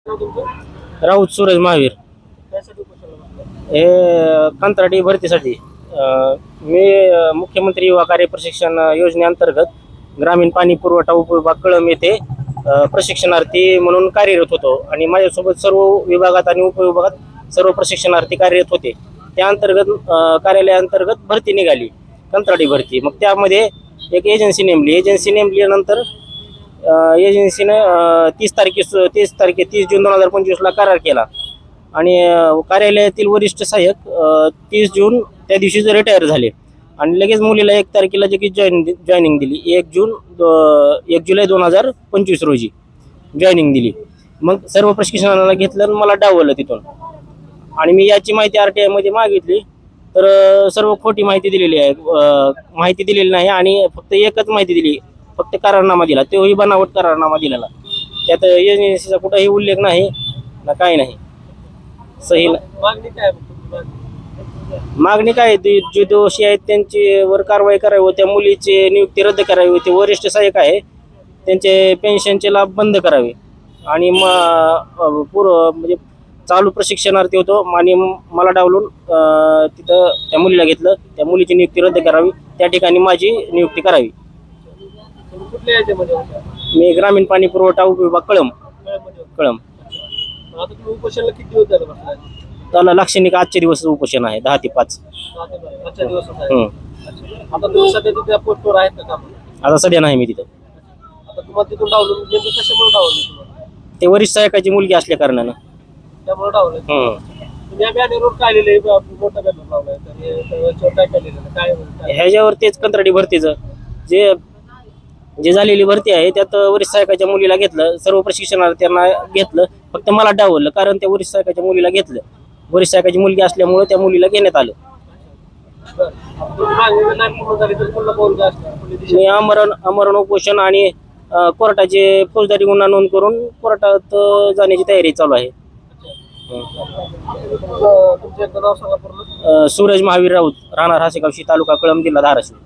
नाव तुमचं? राऊत सूरज महावीर त्यासाठी उपोषणाला बसलाय. हे कंत्राटी भरतीसाठी मी मुख्यमंत्री युवा कार्य प्रशिक्षण योजनेअंतर्गत ग्रामीण पाणी पुरवठा उपविभाग कळंब येथे प्रशिक्षणार्थी म्हणून कार्यरत होतो आणि माझ्यासोबत सर्व विभागात आणि उपविभागात सर्व प्रशिक्षणार्थी कार्यरत होते. त्या अंतर्गत कार्यालयाअंतर्गत भरती निघाली, कंत्राटी भरती. मग त्यामध्ये एक एजन्सी नेमल्यानंतर एजन्सीने 30 जून 2025 करार केला आणि कार्यालयातील वरिष्ठ सहाय्यक 30 जून त्या दिवशीच रिटायर झाले आणि लगेच मुलीला 1 तारखेला लगेच जॉईनिंग दिली. 1 जुलै 2025 रोजी जॉईनिंग दिली. मग सर्व प्रशिक्षणाला घेतलं आणि मला डावललं तिथून आणि मी याची माहिती RTI मध्ये मागितली तर सर्व खोटी माहिती दिलेली आहे. माहिती दिलेली नाही आणि फक्त एकच माहिती दिली, फक्त करारनामा दिला, तोही बनावट करारनामा दिलेला. त्यात एजन्सीचा कुठेही उल्लेख नाही ना, काही नाही. सही मागणी काय आहे मग तुमची मागणी? मागणी काय, जे दोषी आहेत त्यांच्यावर कारवाई करावी व त्या मुलीची नियुक्ती रद्द करावी. ते वरिष्ठ सहाय्यक आहे त्यांचे पेन्शनचे लाभ बंद करावे आणि म्हणजे चालू प्रशिक्षणार्थी होतो आणि मला डावलून तिथं त्या मुलीला घेतलं. त्या मुलीची नियुक्ती रद्द करावी, त्या ठिकाणी माझी नियुक्ती करावी. तुम्ही कुठल्या याच्यामध्ये होता? मी ग्रामीण पाणी पुरवठा उपविभाग कळंब. कळ्यामध्ये होता. कळंब आता तुम्ही उपोषणाला किती दिवस झाले बसलाय? त्याला लाक्षणिक आजच्या दिवस उपोषण आहे 10 ते 5. 6 ते 12. आजच्या दिवसात आहे. अच्छा. आता तुम्ही सध्या तिथे पोस्टवर आहेत का कामाला? आता सध्या नाही मी तिथं. आता तुम्हाला तिथून डावलं नेमकं कशामुळे डावलं तुम्हाला? ते वरिष्ठ सहायकाची मुलगी असल्या कारणानं. त्यामुळे डावलं. तुम्ही या बॅनरवर काय लिहिलंय? मोठा बॅनर लावलाय तर याच्यावर काय काय लिहिलं? काय ह्याच्यावर तेच कंत्राटी भरतीचं जे झालेली भरती आहे त्यात वरिष्ठ सहायकाच्या मुलीला घेतलं, सर्व प्रशिक्षणार्थ्यांना घेतलं, फक्त मला डावललं. कारण त्या वरिष्ठ सहायकाच्या मुलीला घेतलं, वरिष्ठ सहायकाची मुलगी असल्यामुळे त्या मुलीला घेण्यात आलं. बरं. तुमची मागणी नाही पूर्ण झाली तर पुन्हा पाऊल काय असणार? पुढील दिशा? मी आमरण उपोषण आणि कोर्टाचे फौजदारी गुन्हा नोंद करून कोर्टात जाण्याची तयारी चालू आहे. तुमचं एकदा नाव सांगा पूर्ण. सूरज महावीर राऊत, राहणार हासेगावशी, तालुका कळंब, जिल्हा धाराशिव.